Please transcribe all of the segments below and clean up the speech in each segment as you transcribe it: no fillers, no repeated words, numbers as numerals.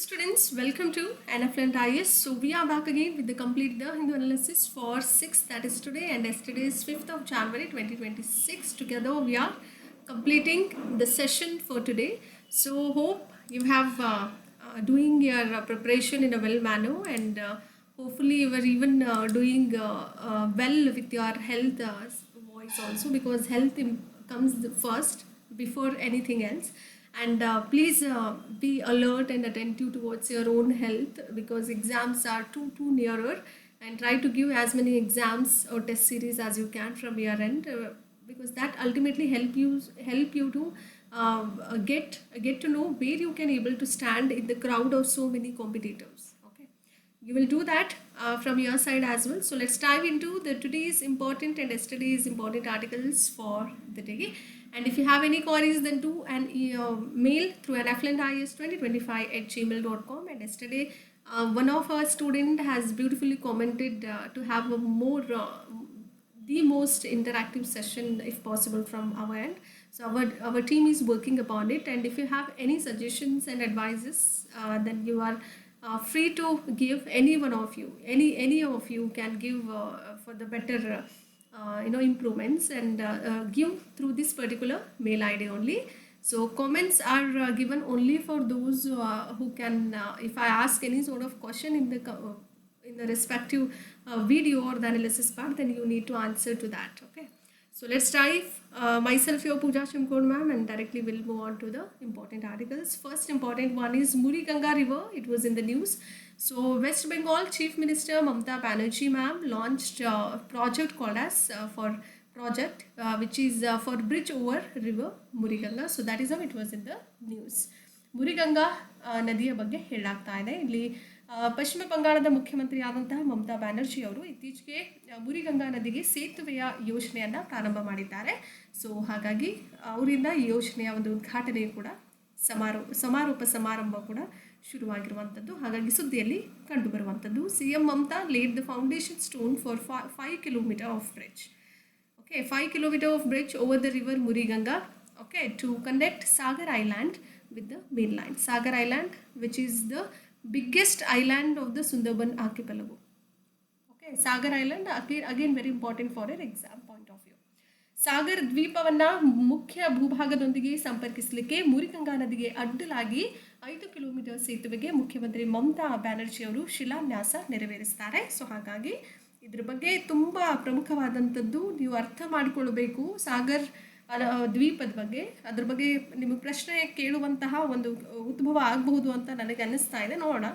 students, welcome to NFLent IS. So we are back again with the complete the Hindu analysis for 6th, that is today, and yesterday is 5th of January 2026. Together we are completing the session for today. So hope you have doing your preparation in a well manner, and hopefully you are even doing well with your health voice also, because health comes first before anything else. And please be alert and attentive towards your own health, because exams are too nearer, and try to give as many exams or test series as you can from your end, because that ultimately help you to get to know where you can able to stand in the crowd of so many competitors. Okay, you will do that from your side as well. So let's dive into the today's important and yesterday's important articles for the day. And if you have any queries, then do an mail through an aflantis2025@gmail.com. And yesterday, one of our student has beautifully commented to have a more the most interactive session if possible from our end. So our team is working upon it, and if you have any suggestions and advices, then you are free to give. Any one of you, any of you can give for the better improvements, and give through this particular mail ID only. So comments are given only for those who can, if I ask any sort of question in the respective video or the analysis part, then you need to answer to that. Okay, so let's dive. Myself, your Pooja Chimkod ma'am, and directly we'll move on to the important articles. First important one is Muridanga River. It was in the news. So West Bengal Chief Minister Mamata Banerjee ma'am launched a project called as which is for bridge over river Muridanga. So that is how it was in the news. ಮುರಿಗಂಗಾ ನದಿಯ ಬಗ್ಗೆ ಹೇಳಲಾಗ್ತಾ ಇದೆ. ಇಲ್ಲಿ ಪಶ್ಚಿಮ ಬಂಗಾಳದ ಮುಖ್ಯಮಂತ್ರಿಯಾದಂತಹ ಮಮತಾ ಬ್ಯಾನರ್ಜಿ ಅವರು ಇತ್ತೀಚೆಗೆ ಮುರಿಗಂಗಾ ನದಿಗೆ ಸೇತುವೆಯ ಯೋಜನೆಯನ್ನು ಪ್ರಾರಂಭ ಮಾಡಿದ್ದಾರೆ. ಸೊ ಹಾಗಾಗಿ ಅವರಿಂದ ಈ ಯೋಜನೆಯ ಒಂದು ಉದ್ಘಾಟನೆ ಕೂಡ ಸಮಾರೋಪ ಸಮಾರಂಭ ಕೂಡ ಶುರುವಾಗಿರುವಂಥದ್ದು. ಹಾಗಾಗಿ ಸುದ್ದಿಯಲ್ಲಿ ಕಂಡುಬರುವಂಥದ್ದು. CM Mamata laid the foundation stone for 5 kilometers of bridge. Okay, 5 kilometers of bridge over the river Muridanga, okay, to connect Sagar Island with the mainland. Sagar Island, which is the biggest island of the Sundarban archipelago. Okay, Sagar Island again very important for your exam point of view. Sagar ದ್ವೀಪವನ್ನು ಮುಖ್ಯ ಭೂಭಾಗದೊಂದಿಗೆ ಸಂಪರ್ಕಿಸಲಿಕ್ಕೆ ಮುರಿಗಂಗಾ ನದಿಗೆ ಅಡ್ಡಲಾಗಿ 5 kilometre ಸೇತುವೆಗೆ ಮುಖ್ಯಮಂತ್ರಿ ಮಮತಾ ಬ್ಯಾನರ್ಜಿ ಅವರು ಶಿಲಾನ್ಯಾಸ ನೆರವೇರಿಸ್ತಾರೆ. So ಹಾಗಾಗಿ ಇದ್ರ ಬಗ್ಗೆ ತುಂಬ ಪ್ರಮುಖವಾದಂಥದ್ದು ನೀವು ಅರ್ಥ ಮಾಡಿಕೊಳ್ಬೇಕು. ಸಾಗರ್ ದ್ವೀಪದ ಬಗ್ಗೆ, ಅದ್ರ ಬಗ್ಗೆ ನಿಮಗೆ ಪ್ರಶ್ನೆ ಕೇಳುವಂತಹ ಒಂದು ಉದ್ಭವ ಆಗಬಹುದು ಅಂತ ನನಗೆ ಅನ್ನಿಸ್ತಾ ಇದೆ. ನೋಡೋಣ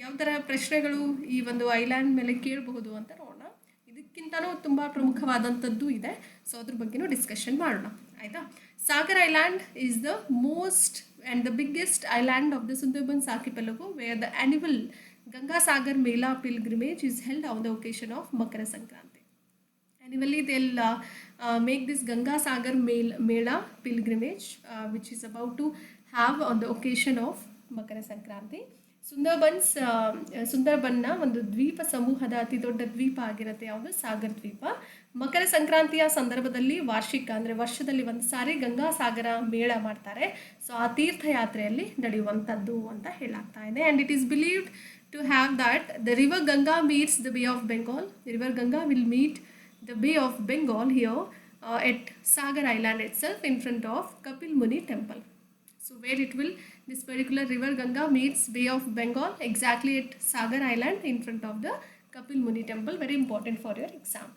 ಯಾವ ಥರ ಪ್ರಶ್ನೆಗಳು ಈ ಒಂದು ಐಲ್ಯಾಂಡ್ ಮೇಲೆ ಕೇಳಬಹುದು ಅಂತ ನೋಡೋಣ. ಇದಕ್ಕಿಂತನೂ ತುಂಬ ಪ್ರಮುಖವಾದಂಥದ್ದು ಇದೆ. ಸೊ ಅದ್ರ ಬಗ್ಗೆನೂ ಡಿಸ್ಕಷನ್ ಮಾಡೋಣ, ಆಯಿತಾ. Sagar island is the most and the biggest island of the Sundarbans archipelago where the annual Ganga Sagar Mela pilgrimage is held on the occasion of Makara Sankranti. Annually, they'll make this Ganga Sagar Mela pilgrimage, which is about to have on the occasion of Makara Sankranti. ಸುಂದರ್ಬನ್ನ ಒಂದು ದ್ವೀಪ ಸಮೂಹದ ಅತಿ ದೊಡ್ಡ ದ್ವೀಪ ಆಗಿರುತ್ತೆ ಯಾವುದು, ಸಾಗರ್ ದ್ವೀಪ. ಮಕರ ಸಂಕ್ರಾಂತಿಯ ಸಂದರ್ಭದಲ್ಲಿ ವಾರ್ಷಿಕ ಅಂದರೆ ವರ್ಷದಲ್ಲಿ ಒಂದು ಸಾರಿ ಗಂಗಾ ಸಾಗರ ಮೇಳ ಮಾಡ್ತಾರೆ. ಸೊ ಆ ತೀರ್ಥಯಾತ್ರೆಯಲ್ಲಿ ನಡೆಯುವಂಥದ್ದು ಅಂತ ಹೇಳಲಾಗ್ತಾ ಇದೆ. And it is believed to have that the river Ganga meets the Bay of Bengal. The river Ganga will meet the Bay of Bengal here at Sagar Island itself in front of Kapil Muni temple. So where it will, this particular river Ganga meets Bay of Bengal exactly at Sagar Island in front of the Kapil Muni temple. Very important for your exam.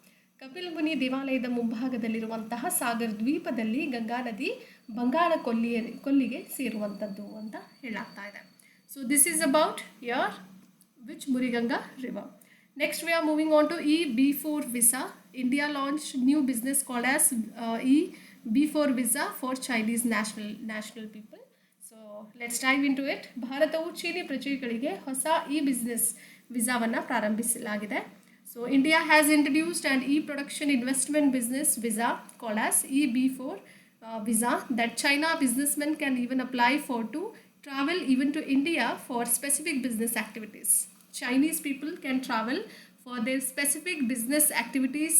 Kapil Muni ದೇವಾಲಯದ ಮುಂಭಾಗದಲ್ಲಿರುವಂತಹ ಸಾಗರ್ ದ್ವೀಪದಲ್ಲಿ ಗಂಗಾ ನದಿ ಬಂಗಾಳ ಕೊಲ್ಲಿಗೆ ಸೇರುವಂಥದ್ದು ಅಂತ ಹೇಳಲಾಗ್ತಾ ಇದೆ. So this is about your which Muridanga river. Next we are moving on to EB4 visa. India launched new business called as EB4 visa for Chinese national people. So let's dive into it. ಭಾರತವು ಚೀನಿ ಪ್ರಜೆಗಳಿಗೆ ಹೊಸ business ವಿಸಾವನ್ನು ಪ್ರಾರಂಭಿಸಲಾಗಿದೆ. So India has introduced an e-production investment business visa called as EB4 visa that China businessmen can even apply for to travel even to India for specific business activities. Chinese people can travel for their specific business activities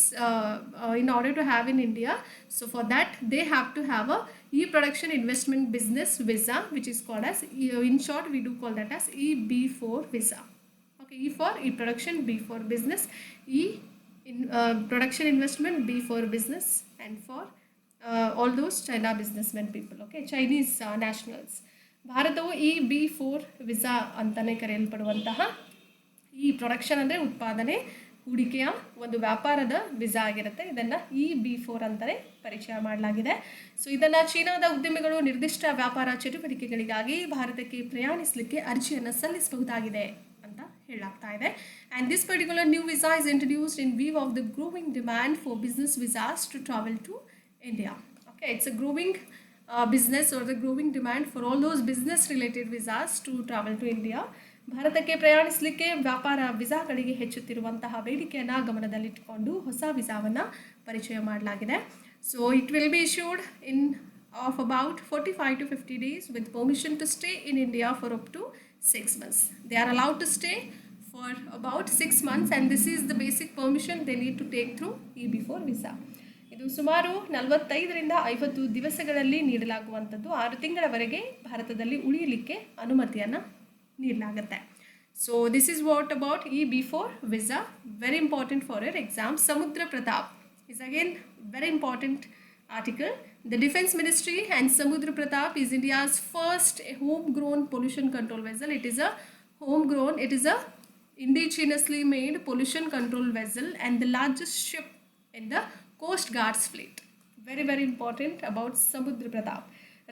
in order to have in India. So for that they have to have a e-production investment business visa, which is called as, in short we do call that as EB4 visa. Okay, E for e-production, B for business, E in production investment, B for business, and for all those China businessmen people, okay, Chinese nationals. ಭಾರತವು EB4 visa ಅಂತಲೇ ಕರೆಯಲ್ಪಡುವಂತಹ ಈ production ಅಂದರೆ ಉತ್ಪಾದನೆ ಹೂಡಿಕೆಯ ಒಂದು ವ್ಯಾಪಾರದ visa ಆಗಿರುತ್ತೆ. ಇದನ್ನು EB4 ಅಂತಲೇ ಪರಿಚಯ ಮಾಡಲಾಗಿದೆ. ಸೊ ಇದನ್ನು ಚೀನಾದ ಉದ್ಯಮಿಗಳು ನಿರ್ದಿಷ್ಟ ವ್ಯಾಪಾರ ಚಟುವಟಿಕೆಗಳಿಗಾಗಿ ಭಾರತಕ್ಕೆ ಪ್ರಯಾಣಿಸಲಿಕ್ಕೆ ಅರ್ಜಿಯನ್ನು ಸಲ್ಲಿಸಬಹುದಾಗಿದೆ ಅಂತ ಹೇಳಲಾಗ್ತಾ ಇದೆ. And this particular new visa is introduced in view of the growing demand for business visas to travel to India. Okay, it's a growing business or the growing demand for all those business related visas to travel to India. ಭಾರತಕ್ಕೆ ಪ್ರಯಾಣಿಸಲಿಕ್ಕೆ ವ್ಯಾಪಾರ ವಿಸಾಗಳಿಗೆ ಹೆಚ್ಚುತ್ತಿರುವಂತಹ ಬೇಡಿಕೆಯನ್ನು ಗಮನದಲ್ಲಿಟ್ಟುಕೊಂಡು ಹೊಸ ವಿಸಾವನ್ನು ಪರಿಚಯ ಮಾಡಲಾಗಿದೆ. So it will be issued in of about 45 to 50 days with permission to stay in India for up to 6 months. They are allowed to stay for about 6 months and this is the basic permission they need to take through EB4 visa. ಇದು ಸುಮಾರು 45ರಿಂದ 50 ದಿವಸಗಳಲ್ಲಿ ನೀಡಲಾಗುವಂಥದ್ದು. 6 ತಿಂಗಳವರೆಗೆ ಭಾರತದಲ್ಲಿ ಉಳಿಯಲಿಕ್ಕೆ ಅನುಮತಿಯನ್ನು ನೀಡಲಾಗುತ್ತೆ. So this is what about EB4 visa. Very important for your exam. Samudra Pratap is again very important article. The Defense Ministry and Samudra Pratap is India's first homegrown pollution control vessel. It is a homegrown, it is a indigenously made pollution control vessel and the largest ship in the Coast Guard's fleet. Very important about Samudra Pratap.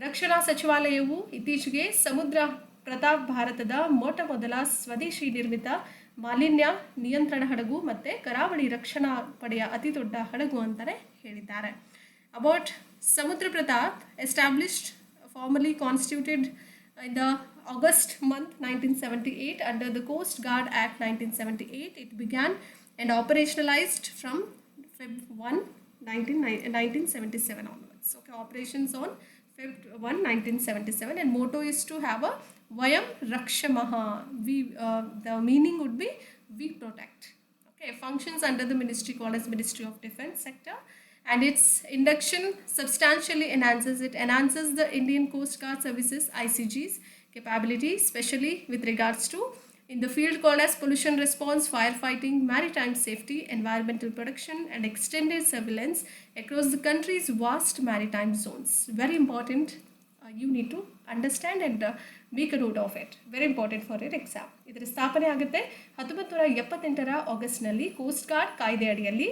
ರಕ್ಷಣಾ ಸಚಿವಾಲಯವು ಇತ್ತೀಚೆಗೆ ಸಮುದ್ರ ಪ್ರತಾಪ್ ಭಾರತದ ಮೊಟ್ಟ ಮೊದಲ ಸ್ವದೇಶಿ ನಿರ್ಮಿತ ಮಾಲಿನ್ಯ ನಿಯಂತ್ರಣ ಹಡಗು ಮತ್ತು ಕರಾವಳಿ ರಕ್ಷಣಾ ಪಡೆಯ ಅತಿ ದೊಡ್ಡ ಹಡಗು ಅಂತಲೇ ಹೇಳಿದ್ದಾರೆ. ಅಬೌಟ್ ಸಮುದ್ರ Pratap established formally constituted in the August month 1978 under the Coast Guard Act 1978. It began and operationalized from Feb 1, 1977 onwards. Okay, operations on Feb 1, 1977 and motto is to have a Vayam Rakshamaha. The meaning would be we protect. Okay, functions under the ministry called as Ministry of Defense sector and its induction substantially enhances the Indian Coast Guard Services ICG's capability, especially with regards to in the field called as pollution response, firefighting, maritime safety, environmental protection and extended surveillance across the country's vast maritime zones. Very important, you need to understand and make a note of it. Very important for your exam. ಇದರ ಸ್ಥಾಪನೆ ಆಗುತ್ತೆ 1978ರ ಆಗಸ್ಟ್ನಲ್ಲಿ coast guard ಕಾಯ್ದೆ ಅಡಿಯಲ್ಲಿ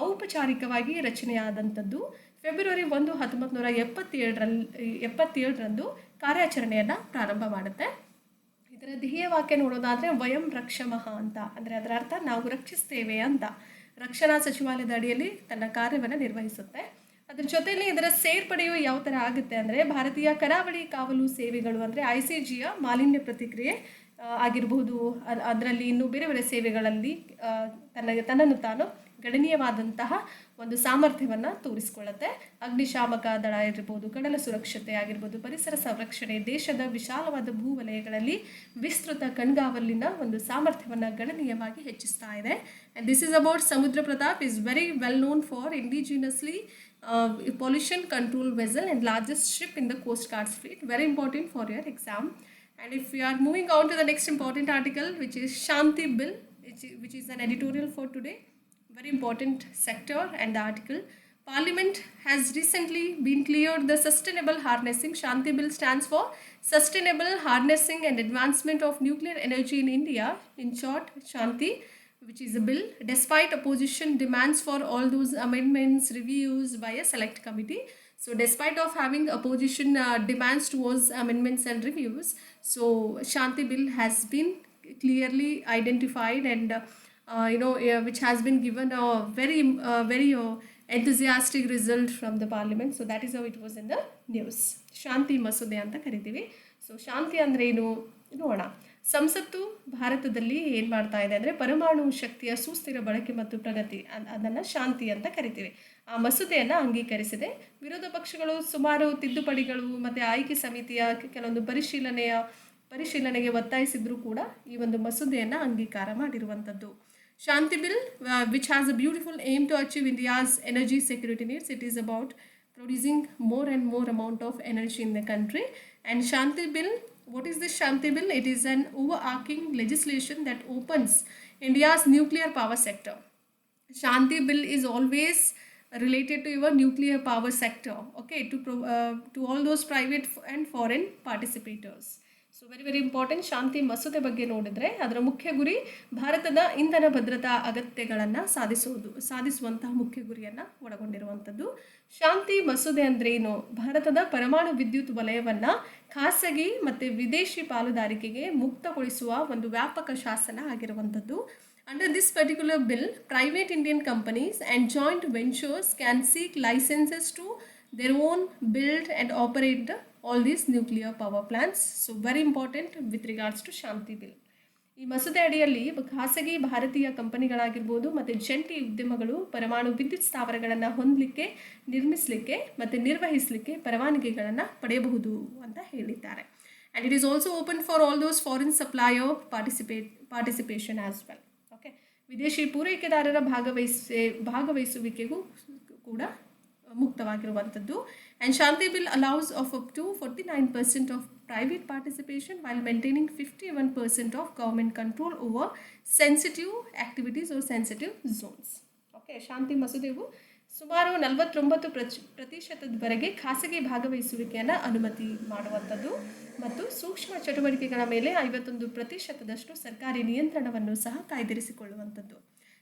ಔಪಚಾರಿಕವಾಗಿ ರಚನೆಯಾದಂಥದ್ದು. February 1, 1977ರಂದು ಕಾರ್ಯಾಚರಣೆಯನ್ನು ಪ್ರಾರಂಭ ಮಾಡುತ್ತೆ. ಇದರ ಧ್ಯೇಯ ವಾಕ್ಯ ನೋಡೋದಾದರೆ ವಯಂ ರಕ್ಷಮಃ ಅಂತ, ಅಂದರೆ ಅದರ ಅರ್ಥ ನಾವು ರಕ್ಷಿಸ್ತೇವೆ ಅಂತ. ರಕ್ಷಣಾ ಸಚಿವಾಲಯದ ಅಡಿಯಲ್ಲಿ ತನ್ನ ಕಾರ್ಯವನ್ನು ನಿರ್ವಹಿಸುತ್ತೆ. ಅದರ ಜೊತೆಯಲ್ಲಿ ಇದರ ಸೇರ್ಪಡೆಯು ಯಾವ ಥರ ಆಗುತ್ತೆ ಅಂದರೆ ಭಾರತೀಯ ಕರಾವಳಿ ಕಾವಲು ಸೇವೆಗಳು ಅಂದರೆ ICGಯ ಮಾಲಿನ್ಯ ಪ್ರತಿಕ್ರಿಯೆ ಆಗಿರಬಹುದು, ಅದರಲ್ಲಿ ಇನ್ನೂ ಬೇರೆ ಬೇರೆ ಸೇವೆಗಳಲ್ಲಿ ತನ್ನನ್ನು ತಾನು ಗಣನೀಯವಾದಂತಹ ಒಂದು ಸಾಮರ್ಥ್ಯವನ್ನು ತೋರಿಸಿಕೊಳ್ಳುತ್ತೆ. ಅಗ್ನಿಶಾಮಕ ದಳ ಇರ್ಬೋದು, ಕಡಲ ಸುರಕ್ಷತೆ ಆಗಿರ್ಬೋದು, ಪರಿಸರ ಸಂರಕ್ಷಣೆ, ದೇಶದ ವಿಶಾಲವಾದ ಭೂವಲಯಗಳಲ್ಲಿ ವಿಸ್ತೃತ ಕಣ್ಗಾವಲಿನ ಒಂದು ಸಾಮರ್ಥ್ಯವನ್ನು ಗಣನೀಯವಾಗಿ ಹೆಚ್ಚಿಸ್ತಾ ಇದೆ. ಆ್ಯಂಡ್ ದಿಸ್ ಇಸ್ ಅಬೌಟ್ ಸಮುದ್ರ Pratap is very well known for ಇಂಡಿಜಿನಸ್ಲಿ pollution control vessel and largest ship in the Coast Guard's fleet. Very important for your exam. And if we are moving on to the next important article, which is Shanti Bill, which is an editorial for today. Very important sector and the article. Parliament has recently been cleared the Sustainable Harnessing. Shanti Bill stands for Sustainable Harnessing and Advancement of Nuclear Energy in India. In short, Shanti, which is a bill, despite opposition demands for all those amendments, reviews by a select committee. So despite of having opposition demands towards amendments and reviews, so Shanti Bill has been clearly identified and which has been given a very enthusiastic result from the parliament. So that is how it was in the news. Shanti Masude anta ಕರಿತೀವಿ. So ಶಾಂತಿ ಅಂದರೆ ಏನು ನೋಡೋಣ. ಸಂಸತ್ತು ಭಾರತದಲ್ಲಿ ಏನು ಮಾಡ್ತಾ ಇದೆ ಅಂದರೆ ಪರಮಾಣು ಶಕ್ತಿಯ ಸುಸ್ಥಿರ ಬಳಕೆ ಮತ್ತು ಪ್ರಗತಿ, ಅದನ್ನು ಶಾಂತಿ ಅಂತ ಕರಿತೀವಿ. ಆ ಮಸೂದೆಯನ್ನು ಅಂಗೀಕರಿಸಿದೆ. ವಿರೋಧ ಪಕ್ಷಗಳು ಸುಮಾರು ತಿದ್ದುಪಡಿಗಳು ಮತ್ತು ಆಯ್ಕೆ ಸಮಿತಿಯ ಕೆಲವೊಂದು ಪರಿಶೀಲನೆಗೆ ಒತ್ತಾಯಿಸಿದ್ರು ಕೂಡ ಈ ಒಂದು ಮಸೂದೆಯನ್ನು ಅಂಗೀಕಾರ ಮಾಡಿರುವಂಥದ್ದು. Shanti Bill, which has a beautiful aim to achieve India's energy security needs. It is about producing more and more amount of energy in the country. And Shanti Bill, what is this Shanti Bill? It is an overarching legislation that opens India's nuclear power sector. Shanti Bill is always related to your nuclear power sector, okay, to all those private and foreign participators. So very important. Shanti ಮಸೂದೆ ಬಗ್ಗೆ ನೋಡಿದ್ರೆ ಅದರ ಮುಖ್ಯ ಗುರಿ ಭಾರತದ ಇಂಧನ ಭದ್ರತಾ ಅಗತ್ಯಗಳನ್ನು ಸಾಧಿಸುವಂತಹ ಮುಖ್ಯ ಗುರಿಯನ್ನು ಒಳಗೊಂಡಿರುವಂಥದ್ದು. ಶಾಂತಿ ಮಸೂದೆ ಅಂದ್ರೆ ಏನು? ಭಾರತದ ಪರಮಾಣು ವಿದ್ಯುತ್ ವಲಯವನ್ನು ಖಾಸಗಿ ಮತ್ತು ವಿದೇಶಿ ಪಾಲುದಾರಿಕೆಗೆ ಮುಕ್ತಗೊಳಿಸುವ ಒಂದು ವ್ಯಾಪಕ ಶಾಸನ ಆಗಿರುವಂಥದ್ದು. Under this particular bill, private Indian companies and joint ventures can seek licenses to their own build and operate all these nuclear power plants. So very important with regards to Shanti Bill. ಈ ಮಸೂದೆ ಅಡಿಯಲ್ಲಿ ಖಾಸಗಿ ಭಾರತೀಯ ಕಂಪನಿಗಳಾಗಿರ್ಬೋದು ಮತ್ತು ಜಂಟಿ ಉದ್ಯಮಗಳು ಪರಮಾಣು ವಿದ್ಯುತ್ ಸ್ಥಾವರಗಳನ್ನು ಹೊಂದಲಿಕ್ಕೆ, ನಿರ್ಮಿಸಲಿಕ್ಕೆ ಮತ್ತು ನಿರ್ವಹಿಸಲಿಕ್ಕೆ ಪರವಾನಗಿಗಳನ್ನು ಪಡೆಯಬಹುದು ಅಂತ ಹೇಳಿದ್ದಾರೆ. And it is also open for all those foreign supplier participation as well. Okay, ವಿದೇಶಿ ಪೂರೈಕೆದಾರರ ಭಾಗವಹಿಸುವಿಕೆಗೂ ಕೂಡ ಮುಕ್ತವಾಗಿರುವಂಥದ್ದು. And Shanti bill allows of up to 49% of private participation while maintaining 51% of government control over sensitive activities or sensitive zones. Okay, Shanti ಮಸೂದೆಯು ಸುಮಾರು 49% ಖಾಸಗಿ ಭಾಗವಹಿಸುವಿಕೆಯನ್ನು ಅನುಮತಿ ಮಾಡುವಂಥದ್ದು ಮತ್ತು ಸೂಕ್ಷ್ಮ ಚಟುವಟಿಕೆಗಳ ಮೇಲೆ 51% ಸರ್ಕಾರಿ ನಿಯಂತ್ರಣವನ್ನು ಸಹ ಕಾಯ್ದಿರಿಸಿಕೊಳ್ಳುವಂಥದ್ದು.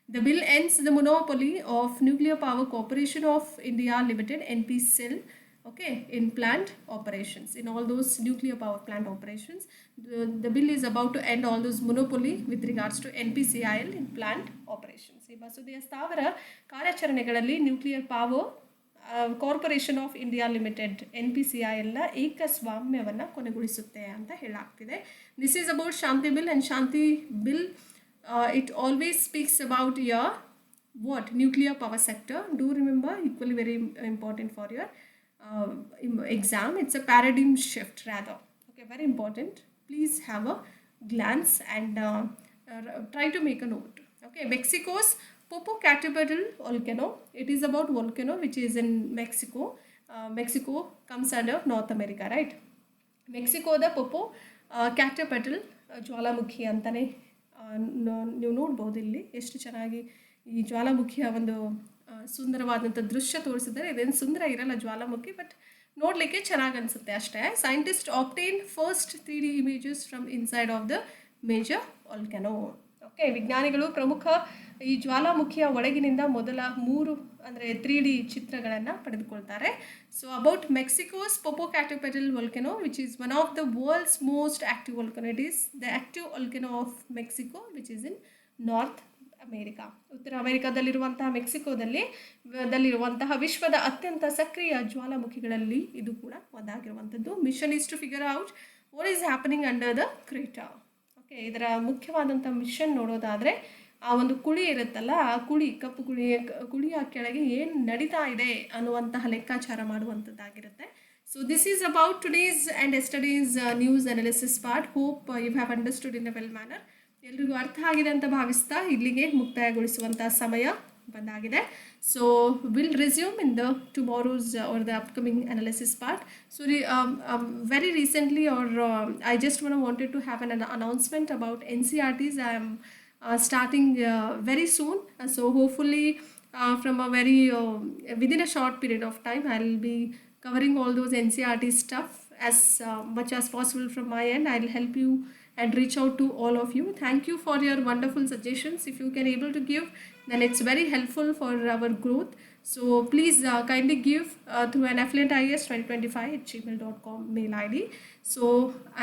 The bill ends the monopoly of Nuclear Power Corporation of India Limited (NPCIL), okay, in plant operations, in all those nuclear power plant operations. The bill is about to end all those monopoly with regards to NPCIL in plant operations. ಈ ಮಸೂದೆಯ ಸ್ಥಾವರ ಕಾರ್ಯಾಚರಣೆಗಳಲ್ಲಿ nuclear power corporation of India limited NPCILನ ಏಕಸ್ವಾಮ್ಯವನ್ನು ಕೊನೆಗೊಳಿಸುತ್ತೆ ಅಂತ ಹೇಳಲಾಗ್ತಿದೆ. This is about Shanti bill. And Shanti bill it always speaks about your nuclear power sector. Do remember, equally very important for your exam. It's a paradigm shift rather. Okay, very important. Please have a glance and try to make a note. Okay, Mexico's Popocatépetl volcano. It is about volcano which is in Mexico. Mexico comes under North America, right? Mexico the Popocatépetl ಜ್ವಾಲಾಮುಖಿ ಅಂತಾನೆ ನೀವು ನೋಡ್ಬೋದು. ಇಲ್ಲಿ ಎಷ್ಟು ಚೆನ್ನಾಗಿ ಈ ಜ್ವಾಲಾಮುಖಿಯ ಒಂದು ಸುಂದರವಾದಂಥ ದೃಶ್ಯ ತೋರಿಸಿದ್ದಾರೆ. ಇದೇನು ಸುಂದರ ಇರಲ್ಲ ಜ್ವಾಲಾಮುಖಿ, ಬಟ್ ನೋಡಲಿಕ್ಕೆ ಚೆನ್ನಾಗಿ ಅನಿಸುತ್ತೆ ಅಷ್ಟೇ. Scientist obtain first 3D images from inside of the major volcano. Okay, ವಿಜ್ಞಾನಿಗಳು ಪ್ರಮುಖ ಈ ಜ್ವಾಲಾಮುಖಿಯ ಒಳಗಿನಿಂದ ಮೊದಲ 3 ಅಂದರೆ 3D ಚಿತ್ರಗಳನ್ನು ಪಡೆದುಕೊಳ್ತಾರೆ. So about Mexico's Popocatépetl volcano, which is one of the world's most active volcano. It is the active volcano of Mexico, which is in North America. ಉತ್ತರ ಅಮೆರಿಕಾದಲ್ಲಿರುವಂತಹ ಮೆಕ್ಸಿಕೋದಲ್ಲಿರುವಂತಹ ವಿಶ್ವದ ಅತ್ಯಂತ ಸಕ್ರಿಯ ಜ್ವಾಲಾಮುಖಿಗಳಲ್ಲಿ ಇದು ಕೂಡ ಒಂದಾಗಿರುವಂಥದ್ದು. Mission is to figure out what is happening under the crater. Okay, ಇದರ ಮುಖ್ಯವಾದಂಥ ಮಿಷನ್ ನೋಡೋದಾದರೆ ಆ ಒಂದು ಕುಳಿ ಇರುತ್ತಲ್ಲ, ಆ ಕಪ್ಪು ಕುಳಿಯ ಕೆಳಗೆ ಏನು ನಡೀತಾ ಇದೆ ಅನ್ನುವಂತಹ ಲೆಕ್ಕಾಚಾರ ಮಾಡುವಂಥದ್ದಾಗಿರುತ್ತೆ. So this is about today's and yesterday's news analysis part. Hope you have understood in a well manner. ಎಲ್ರಿಗೂ ಅರ್ಥ ಆಗಿದೆ ಅಂತ ಭಾವಿಸ್ತಾ ಇಲ್ಲಿಗೆ ಮುಕ್ತಾಯಗೊಳಿಸುವಂಥ ಸಮಯ ಬಂದಾಗಿದೆ. So will resume in the tomorrow's or the upcoming analysis part. So very recently I just wanted to have an announcement about NCERTs. I am starting very soon. So hopefully from a very within a short period of time I will be covering all those NCERT stuff as much as possible from my end. I will help you and reach out to all of you. Thank you for your wonderful suggestions. If you can able to give, then it's very helpful for our growth. So please kindly give through an affluentis2025@gmail.com mail ID. So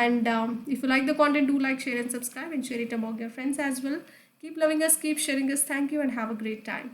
and if you like the content, do like, share and subscribe and share it among your friends as well. Keep loving us, keep sharing us. Thank you and have a great time.